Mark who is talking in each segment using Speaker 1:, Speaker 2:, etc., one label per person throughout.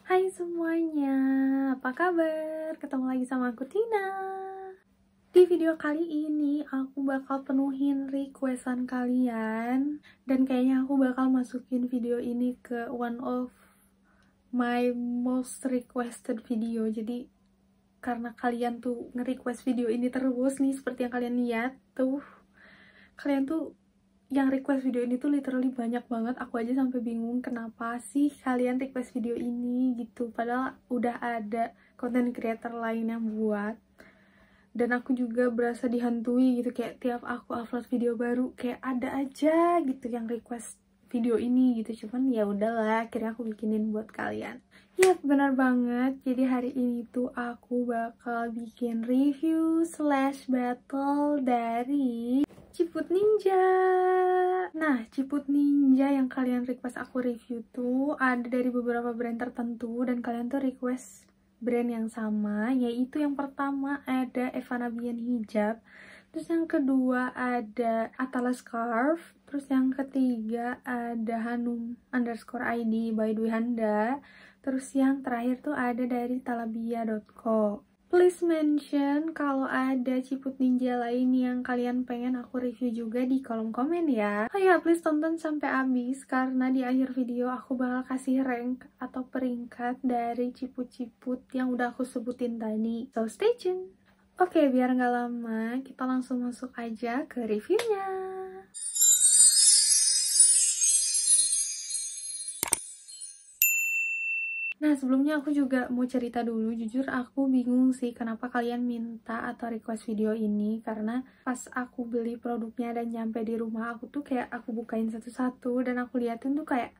Speaker 1: Hai semuanya, apa kabar? Ketemu lagi sama aku Tina. Di video kali ini aku bakal penuhin requestan kalian. Dan kayaknya aku bakal masukin video ini ke one of my most requested video. Jadi karena kalian tuh nge-request video ini terus nih, seperti yang kalian lihat tuh, kalian tuh yang request video ini tuh literally banyak banget. Aku aja sampai bingung kenapa sih kalian request video ini gitu, padahal udah ada content creator lain yang buat. Dan aku juga berasa dihantui gitu, kayak tiap aku upload video baru kayak ada aja gitu yang request video ini gitu. Cuman ya udahlah, akhirnya aku bikinin buat kalian. Ya benar banget, jadi hari ini tuh aku bakal bikin review slash battle dari Ciput Ninja. Nah, Ciput Ninja yang kalian request aku review tuh ada dari beberapa brand tertentu, dan kalian tuh request brand yang sama, yaitu yang pertama ada Evana Bian Hijab, terus yang kedua ada Atala Scarf, terus yang ketiga ada Hanum_ID by Dwi Handa, terus yang terakhir tuh ada dari talabia.co. Please mention kalau ada Ciput Ninja lain yang kalian pengen aku review juga di kolom komen ya. Oh ya, please tonton sampai habis karena di akhir video aku bakal kasih rank atau peringkat dari ciput-ciput yang udah aku sebutin tadi. So stay tune. Oke, biar nggak lama, kita langsung masuk aja ke reviewnya. Nah, sebelumnya aku juga mau cerita dulu, jujur aku bingung sih kenapa kalian minta atau request video ini, karena pas aku beli produknya dan nyampe di rumah aku tuh kayak aku bukain satu-satu dan aku liatin tuh kayak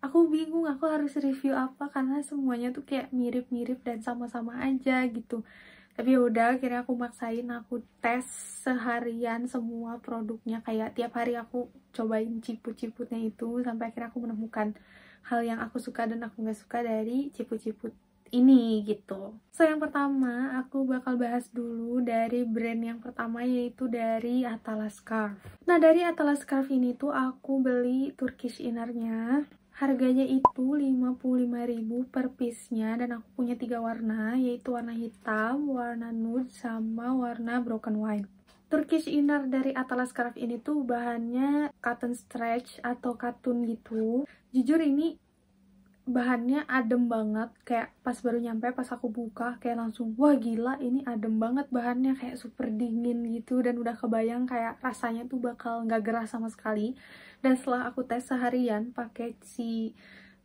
Speaker 1: aku bingung aku harus review apa, karena semuanya tuh kayak mirip-mirip dan sama-sama aja gitu. Tapi yaudah, akhirnya aku maksain, aku tes seharian semua produknya, kayak tiap hari aku cobain ciput-ciputnya itu sampai akhirnya aku menemukan hal yang aku suka dan aku nggak suka dari ciput-ciput ini gitu. So yang pertama aku bakal bahas dulu dari brand yang pertama, yaitu dari Atala Scarf. Nah, dari Atala Scarf ini tuh aku beli Turkish innernya. Harganya itu 55.000 per piece-nya, dan aku punya 3 warna, yaitu warna hitam, warna nude, sama warna broken white. Turkish inner dari Atala Scarf ini tuh bahannya cotton stretch atau katun gitu. Jujur ini bahannya adem banget, kayak pas baru nyampe, pas aku buka kayak langsung wah gila, ini adem banget bahannya, kayak super dingin gitu, dan udah kebayang kayak rasanya tuh bakal nggak gerah sama sekali. Dan setelah aku tes seharian pakai si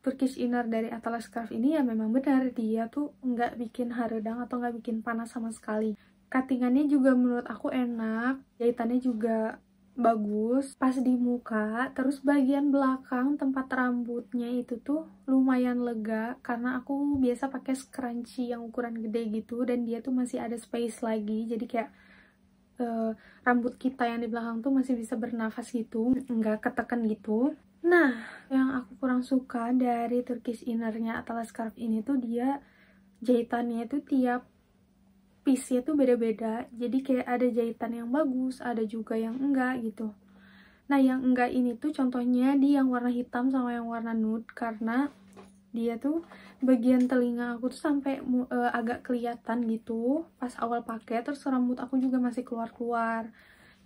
Speaker 1: Turkish inner dari Atala Scarf ini, ya memang benar dia tuh nggak bikin haredang atau nggak bikin panas sama sekali. Cuttingannya juga menurut aku enak, jahitannya juga bagus pas di muka. Terus bagian belakang tempat rambutnya itu tuh lumayan lega, karena aku biasa pakai scrunchie yang ukuran gede gitu, dan dia tuh masih ada space lagi, jadi kayak rambut kita yang di belakang tuh masih bisa bernafas gitu, nggak ketekan gitu. Nah, yang aku kurang suka dari Turkish innernya Atala Scarf ini tuh dia jahitannya itu tiap piece-nya tuh beda-beda, jadi kayak ada jahitan yang bagus, ada juga yang enggak gitu. Nah, yang enggak ini tuh contohnya di yang warna hitam sama yang warna nude, karena dia tuh bagian telinga aku tuh sampai agak kelihatan gitu pas awal pakai, terus rambut aku juga masih keluar-keluar.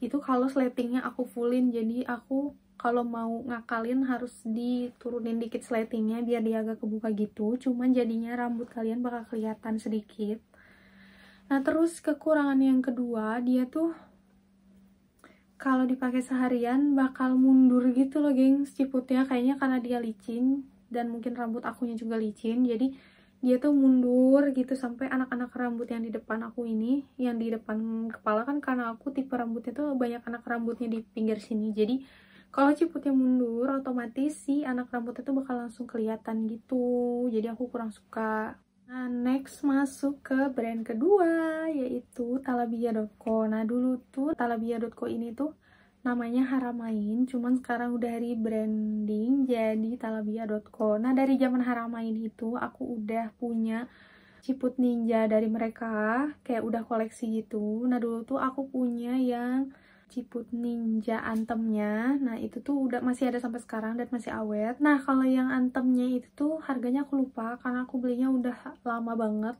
Speaker 1: Itu kalau sletingnya aku fullin, jadi aku kalau mau ngakalin harus diturunin dikit sletingnya biar dia agak kebuka gitu, cuman jadinya rambut kalian bakal kelihatan sedikit. Nah, terus kekurangan yang kedua, dia tuh kalau dipakai seharian bakal mundur gitu loh, gengs, ciputnya. Kayaknya karena dia licin dan mungkin rambut akunya juga licin, jadi dia tuh mundur gitu sampai anak-anak rambut yang di depan aku ini, yang di depan kepala kan, karena aku tipe rambutnya tuh banyak anak rambutnya di pinggir sini. Jadi kalau ciputnya mundur, otomatis si anak rambutnya tuh bakal langsung kelihatan gitu. Jadi aku kurang suka. Nah, next masuk ke brand kedua, yaitu talabia.co. Nah, dulu tuh talabia.co ini tuh namanya Haramain, cuman sekarang udah rebranding jadi talabia.co. Nah, dari zaman Haramain itu aku udah punya Ciput Ninja dari mereka, kayak udah koleksi gitu. Nah, dulu tuh aku punya yang ciput ninja antemnya. Nah itu tuh udah masih ada sampai sekarang dan masih awet. Nah kalau yang antemnya itu tuh harganya aku lupa karena aku belinya udah lama banget,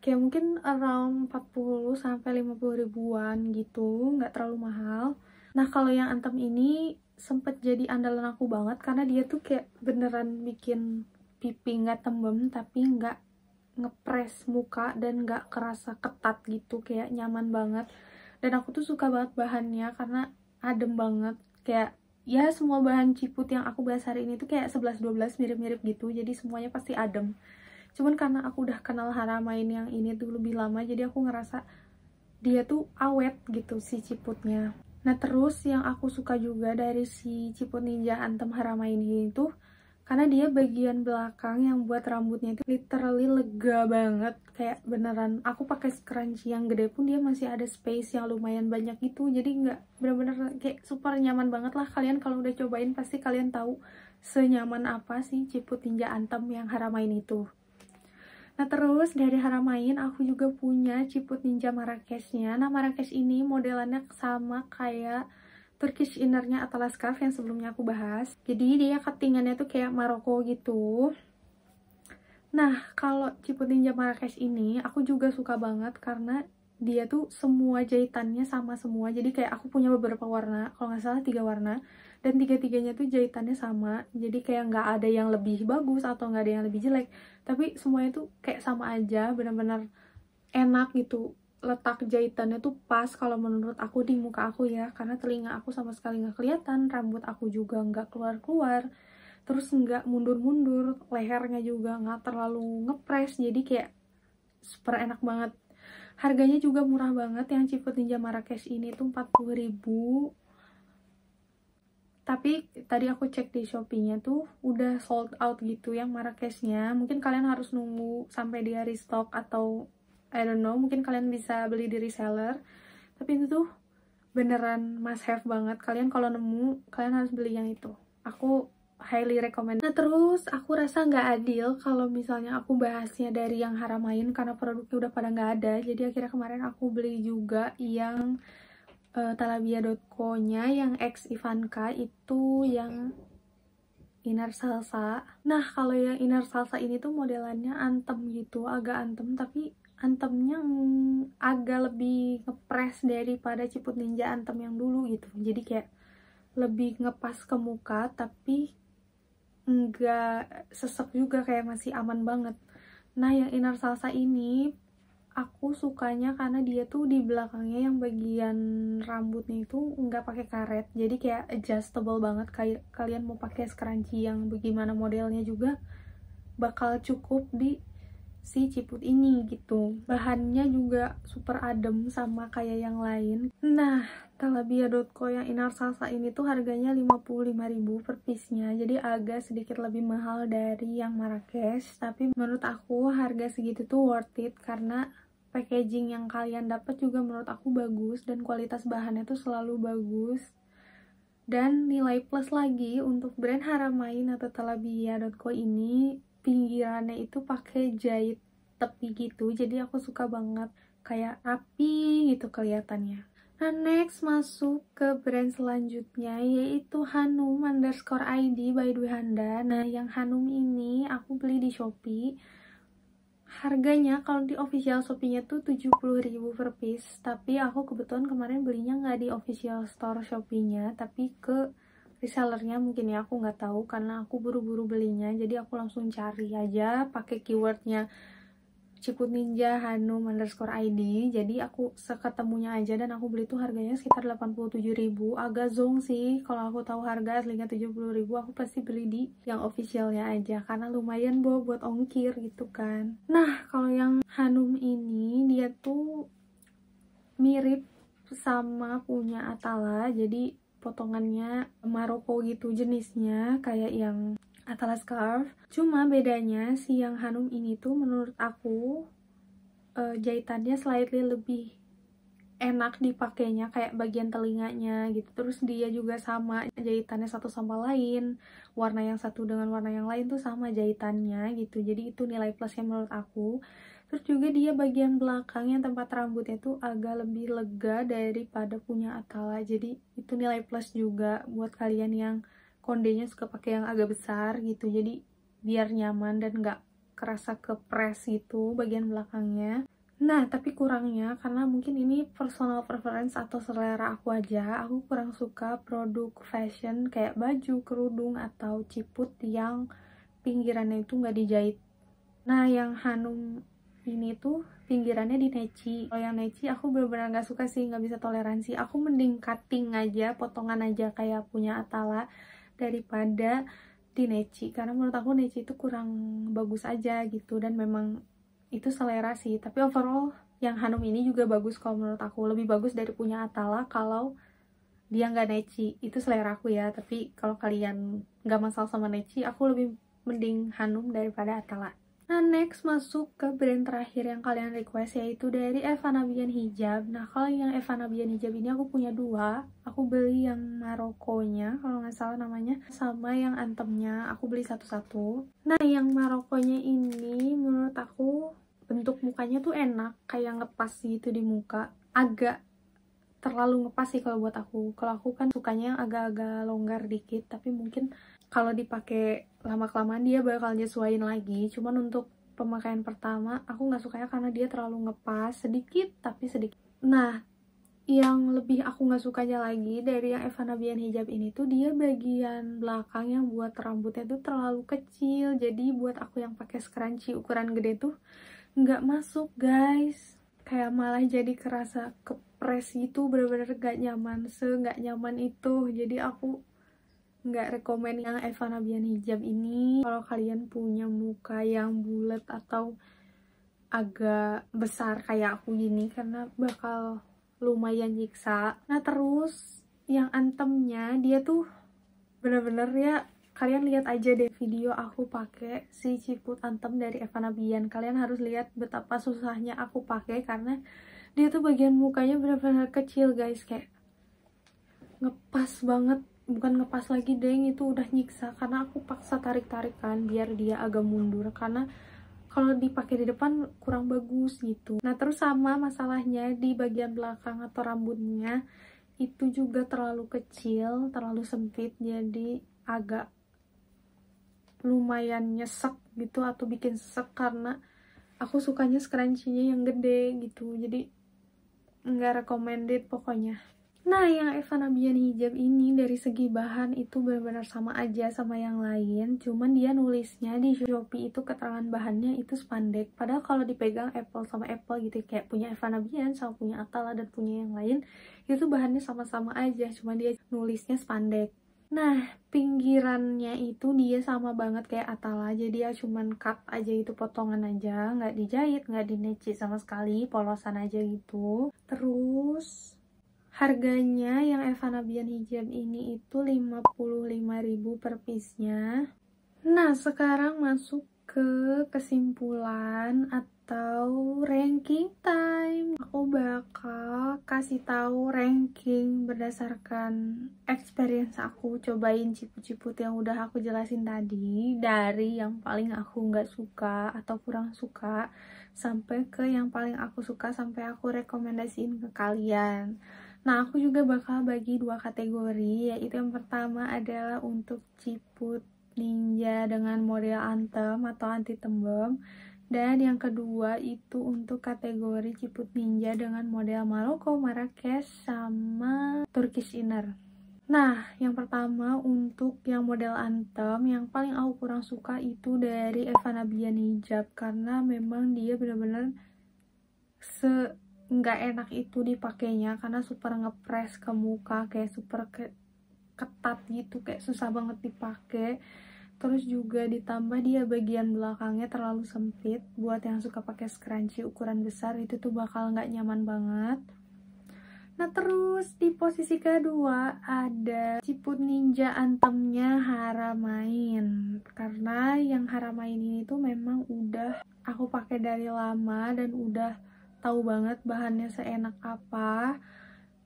Speaker 1: kayak mungkin around 40 sampai 50 ribuan gitu, nggak terlalu mahal. Nah kalau yang antem ini sempet jadi andalan aku banget karena dia tuh kayak beneran bikin pipi nggak tembem tapi nggak ngepres muka dan nggak kerasa ketat gitu, kayak nyaman banget. Dan aku tuh suka banget bahannya karena adem banget, kayak ya semua bahan ciput yang aku bahas hari ini tuh kayak 11-12 mirip-mirip gitu, jadi semuanya pasti adem. Cuman karena aku udah kenal Haramain yang ini tuh lebih lama, jadi aku ngerasa dia tuh awet gitu si ciputnya. Nah terus yang aku suka juga dari si ciput ninja Anthem Haramain ini tuh karena dia bagian belakang yang buat rambutnya itu literally lega banget, kayak beneran aku pakai scrunchie yang gede pun dia masih ada space yang lumayan banyak gitu, jadi nggak, bener-bener kayak super nyaman banget lah. Kalian kalau udah cobain pasti kalian tahu senyaman apa sih ciput ninja Anthem yang Haramain itu. Nah terus dari Haramain aku juga punya ciput ninja Marrakeshnya. Nah Marrakesh ini modelannya sama kayak Turkish innernya Atlas Scarf yang sebelumnya aku bahas. Jadi dia cuttingannya tuh kayak Maroko gitu. Nah kalau ciput ninja Marrakesh ini aku juga suka banget karena dia tuh semua jahitannya sama semua. Jadi kayak aku punya beberapa warna, kalau nggak salah 3 warna, dan tiga-tiganya tuh jahitannya sama. Jadi kayak nggak ada yang lebih bagus atau nggak ada yang lebih jelek, tapi semuanya tuh kayak sama aja, benar-benar enak gitu. Letak jahitannya tuh pas kalau menurut aku di muka aku ya, karena telinga aku sama sekali nggak kelihatan, rambut aku juga nggak keluar-keluar, terus nggak mundur-mundur, lehernya juga nggak terlalu ngepres, jadi kayak super enak banget. Harganya juga murah banget, yang ciput ninja Marrakesh ini tuh 40.000. Tapi tadi aku cek di Shopee-nya tuh udah sold out gitu yang Marrakeshnya. Mungkin kalian harus nunggu sampai dia restock atau I don't know, mungkin kalian bisa beli di reseller. Tapi itu tuh beneran must have banget. Kalian kalau nemu, kalian harus beli yang itu. Aku highly recommend. Nah terus aku rasa nggak adil kalau misalnya aku bahasnya dari yang Haramain karena produknya udah pada nggak ada. Jadi akhirnya kemarin aku beli juga yang Talabia.co-nya yang ex Ivanka itu yang Inner Salsa. Nah kalau yang Inner Salsa ini tuh modelannya antem gitu, agak antem, tapi antemnya agak lebih ngepres daripada ciput ninja antem yang dulu gitu. Jadi kayak lebih ngepas ke muka tapi nggak sesek juga, kayak masih aman banget. Nah yang Inner Salsa ini aku sukanya karena dia tuh di belakangnya yang bagian rambutnya itu nggak pakai karet, jadi kayak adjustable banget. Kayak kalian mau pakai scrunchie yang bagaimana modelnya juga bakal cukup di si ciput ini gitu. Bahannya juga super adem sama kayak yang lain. Nah Talabia.co yang Inner Salsa ini tuh harganya 55.000 per piece-nya, jadi agak sedikit lebih mahal dari yang Marrakesh, tapi menurut aku harga segitu tuh worth it karena packaging yang kalian dapat juga menurut aku bagus dan kualitas bahannya tuh selalu bagus. Dan nilai plus lagi untuk brand Haramain atau Talabia.co ini, pinggirannya itu pakai jahit tepi gitu, jadi aku suka banget, kayak rapi gitu kelihatannya. Nah next masuk ke brand selanjutnya yaitu Hanum_ID by Dwi Handa. Nah yang Hanum ini aku beli di Shopee. Harganya kalau di official Shopee-nya tuh 70.000 per piece, tapi aku kebetulan kemarin belinya nggak di official store Shopee-nya, tapi ke resellernya mungkin ya, aku nggak tahu karena aku buru-buru belinya, jadi aku langsung cari aja pakai keywordnya ciput ninja Hanum_ID, jadi aku seketemunya aja dan aku beli tuh harganya sekitar 87.000. Agak zong sih, kalau aku tahu harga aslinya 70.000 aku pasti beli di yang officialnya aja karena lumayan buat ongkir gitu kan. Nah kalau yang Hanum ini dia tuh mirip sama punya Atala, jadi potongannya Maroko gitu jenisnya kayak yang Atlas Scarf. Cuma bedanya si yang Hanum ini tuh menurut aku jahitannya slightly lebih enak dipakainya, kayak bagian telinganya gitu. Terus dia juga sama jahitannya satu sama lain, warna yang satu dengan warna yang lain tuh sama jahitannya gitu. Jadi itu nilai plusnya menurut aku. Terus juga dia bagian belakang yang tempat rambutnya tuh agak lebih lega daripada punya Atala. Jadi itu nilai plus juga buat kalian yang kondenya suka pakai yang agak besar gitu. Jadi biar nyaman dan nggak kerasa kepres gitu bagian belakangnya. Nah, tapi kurangnya, karena mungkin ini personal preference atau selera aku aja, aku kurang suka produk fashion kayak baju, kerudung, atau ciput yang pinggirannya itu nggak dijahit. Nah, yang Hanum ini tuh pinggirannya di neci. Kalau yang neci aku bener-bener nggak suka sih, nggak bisa toleransi. Aku mending cutting aja, potongan aja kayak punya Atala daripada di neci. Karena menurut aku neci itu kurang bagus aja gitu, dan memang itu selera sih. Tapi overall yang Hanum ini juga bagus kalau menurut aku, lebih bagus dari punya Atala kalau dia nggak neci. Itu selera aku ya, tapi kalau kalian nggak masalah sama neci, aku lebih mending Hanum daripada Atala. Nah, next masuk ke brand terakhir yang kalian request, yaitu dari Eva Nabian Hijab. Nah, kalau yang Eva Nabian Hijab ini aku punya dua. Aku beli yang Marokonya, kalau nggak salah namanya, sama yang Antemnya. Aku beli satu-satu. Nah, yang Marokonya ini menurut aku bentuk mukanya tuh enak, kayak ngepas gitu di muka. Agak terlalu ngepas sih kalau buat aku. Kalau aku kan sukanya yang agak-agak longgar dikit, tapi mungkin kalau dipakai lama-kelamaan dia bakal nyesuaiin lagi. Cuman untuk pemakaian pertama aku nggak sukanya karena dia terlalu ngepas sedikit, tapi sedikit. Nah, yang lebih aku nggak sukanya lagi dari yang Eva Nabian Hijab ini tuh dia bagian belakang yang buat rambutnya tuh terlalu kecil. Jadi buat aku yang pakai scrunchie ukuran gede tuh nggak masuk guys, kayak malah jadi kerasa kepres gitu, bener-bener gak nyaman, nggak nyaman itu. Jadi aku nggak rekomen yang Eva Nabian Hijab ini kalau kalian punya muka yang bulat atau agak besar kayak aku gini, karena bakal lumayan nyiksa. Nah, terus yang Antemnya dia tuh bener-bener ya, kalian lihat aja deh video aku pakai si ciput Antem dari Eva Nabian. Kalian harus lihat betapa susahnya aku pakai karena dia tuh bagian mukanya bener-bener kecil guys, kayak ngepas banget. Bukan ngepas lagi deng, itu udah nyiksa karena aku paksa tarik-tarikan biar dia agak mundur, karena kalau dipakai di depan kurang bagus gitu. Nah, terus sama masalahnya di bagian belakang atau rambutnya itu juga terlalu kecil, terlalu sempit, jadi agak lumayan nyesek gitu atau bikin sesek karena aku sukanya scrunchie-nya yang gede gitu. Jadi nggak recommended pokoknya. Nah, yang Eva Nabian Hijab ini dari segi bahan itu benar-benar sama aja sama yang lain, cuman dia nulisnya di Shopee itu keterangan bahannya itu spandek. Padahal kalau dipegang Apple sama Apple gitu, kayak punya Eva Nabian sama punya Atala dan punya yang lain, itu bahannya sama-sama aja, cuman dia nulisnya spandek. Nah, pinggirannya itu dia sama banget kayak Atala, jadi dia cuman cut aja itu, potongan aja, nggak dijahit, nggak dineci sama sekali, polosan aja gitu. Terus harganya yang Eva Nabian Hijab ini itu 55.000 per piece-nya. Nah, sekarang masuk ke kesimpulan atau ranking time. Aku bakal kasih tahu ranking berdasarkan experience aku cobain ciput-ciput yang udah aku jelasin tadi, dari yang paling aku nggak suka atau kurang suka sampai ke yang paling aku suka sampai aku rekomendasiin ke kalian. Nah, aku juga bakal bagi dua kategori, yaitu yang pertama adalah untuk ciput ninja dengan model Antem atau anti tembem, dan yang kedua itu untuk kategori ciput ninja dengan model Maroko, Marrakesh, sama Turkish Inner. Nah, yang pertama untuk yang model Antem, yang paling aku kurang suka itu dari Eva Nabian Hijab, karena memang dia bener-bener nggak enak itu dipakainya karena super ngepres ke muka, kayak super ketat gitu, kayak susah banget dipakai. Terus juga ditambah dia bagian belakangnya terlalu sempit, buat yang suka pakai scrunchie ukuran besar itu tuh bakal nggak nyaman banget. Nah, terus di posisi kedua ada ciput ninja Antemnya Haramain, karena yang Haramain ini tuh memang udah aku pakai dari lama dan udah tahu banget bahannya seenak apa.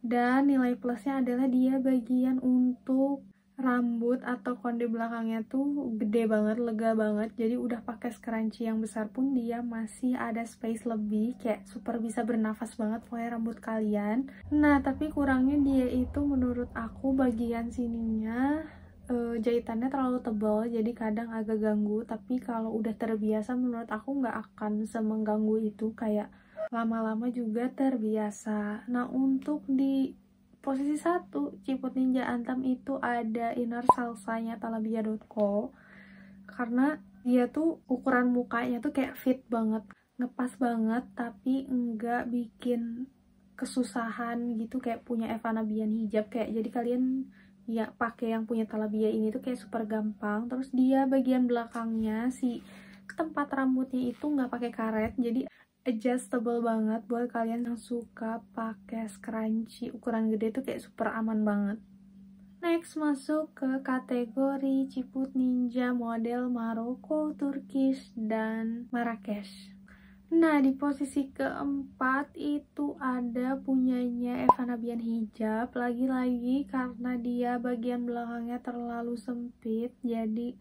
Speaker 1: Dan nilai plusnya adalah dia bagian untuk rambut atau konde belakangnya tuh gede banget, lega banget. Jadi udah pakai scrunchie yang besar pun dia masih ada space lebih, kayak super bisa bernafas banget pokoknya rambut kalian. Nah, tapi kurangnya dia itu menurut aku bagian sininya jahitannya terlalu tebal, jadi kadang agak ganggu. Tapi kalau udah terbiasa menurut aku nggak akan semengganggu itu, kayak lama-lama juga terbiasa. Nah, untuk di posisi 1 Ciput Ninja Antam itu ada inner salsanya Talabia.co, karena dia tuh ukuran mukanya tuh kayak fit banget, ngepas banget, tapi enggak bikin kesusahan gitu kayak punya Eva Nabian hijab. Kayak jadi kalian ya pakai yang punya Talabia ini tuh kayak super gampang. Terus dia bagian belakangnya si tempat rambutnya itu nggak pakai karet, jadi adjustable banget buat kalian yang suka pakai scrunchie ukuran gede tuh kayak super aman banget. Next, masuk ke kategori Ciput Ninja model Maroko, Turkish, dan Marrakesh. Nah, di posisi keempat itu ada punyanya Eva Nabian hijab. Lagi-lagi karena dia bagian belakangnya terlalu sempit, jadi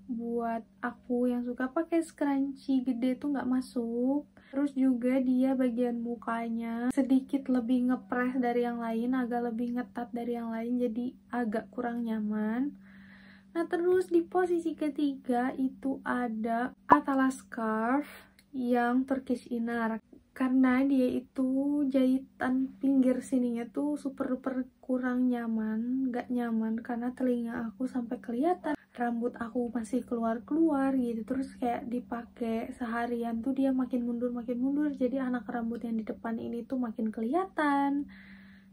Speaker 1: buat aku yang suka pakai scrunchie gede tuh nggak masuk. Terus juga dia bagian mukanya sedikit lebih ngepres dari yang lain, agak lebih ngetat dari yang lain, jadi agak kurang nyaman. Nah, terus di posisi ketiga itu ada Atala Scarf yang Turkish Inner, karena dia itu jahitan pinggir sininya tuh super duper kurang nyaman, gak nyaman karena telinga aku sampai kelihatan, rambut aku masih keluar-keluar gitu. Terus kayak dipakai seharian tuh dia makin mundur, jadi anak rambut yang di depan ini tuh makin kelihatan.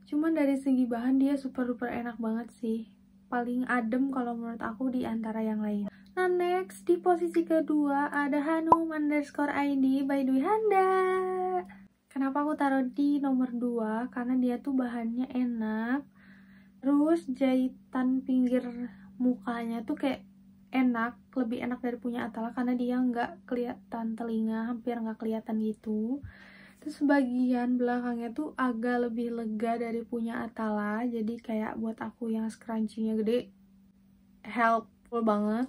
Speaker 1: Cuman dari segi bahan dia super duper enak banget sih, paling adem kalau menurut aku di antara yang lain. Nah, next di posisi kedua ada Hanum_ID by Dwi Handa. Kenapa aku taruh di nomor 2? Karena dia tuh bahannya enak, terus jahitan pinggir mukanya tuh kayak enak, lebih enak dari punya Atala karena dia nggak kelihatan telinga, hampir nggak kelihatan gitu. Terus bagian belakangnya tuh agak lebih lega dari punya Atala, jadi kayak buat aku yang scrunchie-nya gede helpful banget.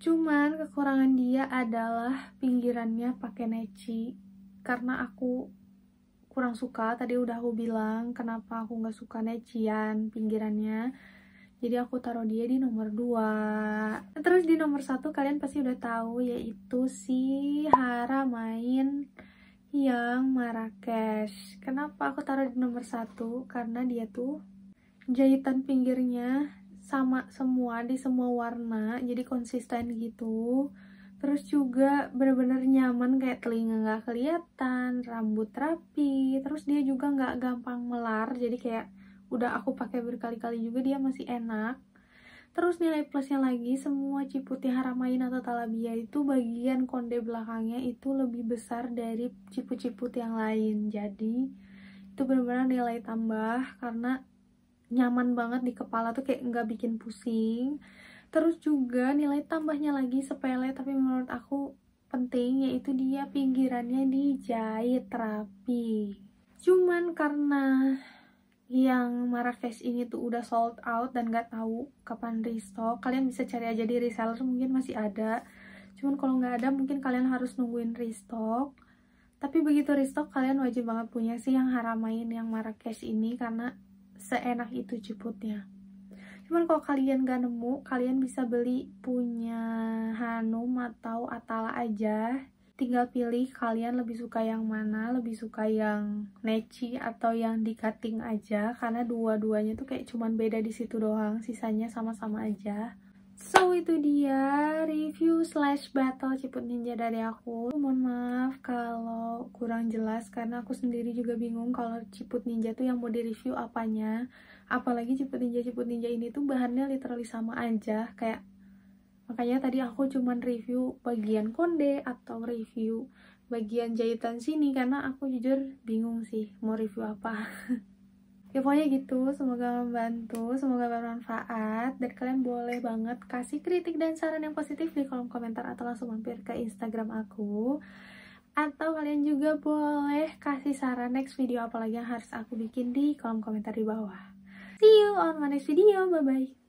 Speaker 1: Cuman kekurangan dia adalah pinggirannya pakai neci, karena aku kurang suka. Tadi udah aku bilang kenapa aku nggak suka necian pinggirannya, jadi aku taruh dia di nomor 2. Terus di nomor 1 kalian pasti udah tahu, yaitu si Haramain yang Marrakesh. Kenapa aku taruh di nomor 1? Karena dia tuh jahitan pinggirnya sama semua di semua warna, jadi konsisten gitu. Terus juga bener-bener nyaman, kayak telinga nggak kelihatan, rambut rapi, terus dia juga nggak gampang melar, jadi kayak udah aku pakai berkali-kali juga dia masih enak. Terus nilai plusnya lagi, semua ciputnya Haramain atau Talabia itu bagian konde belakangnya itu lebih besar dari ciput-ciput yang lain, jadi itu benar-benar nilai tambah karena nyaman banget di kepala tuh, kayak nggak bikin pusing. Terus juga nilai tambahnya lagi sepele tapi menurut aku penting, yaitu dia pinggirannya dijahit rapi. Cuman karena yang Marrakesh ini tuh udah sold out dan nggak tahu kapan restock, kalian bisa cari aja di reseller, mungkin masih ada. Cuman kalau nggak ada mungkin kalian harus nungguin restock. Tapi begitu restock kalian wajib banget punya sih yang Haramain yang Marrakesh ini, karena seenak itu ciputnya. Cuman kalau kalian gak nemu, kalian bisa beli punya Hanum atau Atala aja. Tinggal pilih kalian lebih suka yang mana, lebih suka yang neci atau yang di cutting aja, karena dua-duanya tuh kayak cuman beda di situ doang, sisanya sama-sama aja. So, itu dia review slash battle Ciput Ninja dari aku. Mohon maaf kalau kurang jelas, karena aku sendiri juga bingung kalau Ciput Ninja tuh yang mau di-review apanya. Apalagi Ciput Ninja ini tuh bahannya literally sama aja, kayak makanya tadi aku cuman review bagian konde atau review bagian jahitan sini, karena aku jujur bingung sih mau review apa. Ya pokoknya gitu, semoga membantu, semoga bermanfaat, dan kalian boleh banget kasih kritik dan saran yang positif di kolom komentar atau langsung mampir ke Instagram aku. Atau kalian juga boleh kasih saran next video apa lagi yang harus aku bikin di kolom komentar di bawah. See you on my next video, bye bye.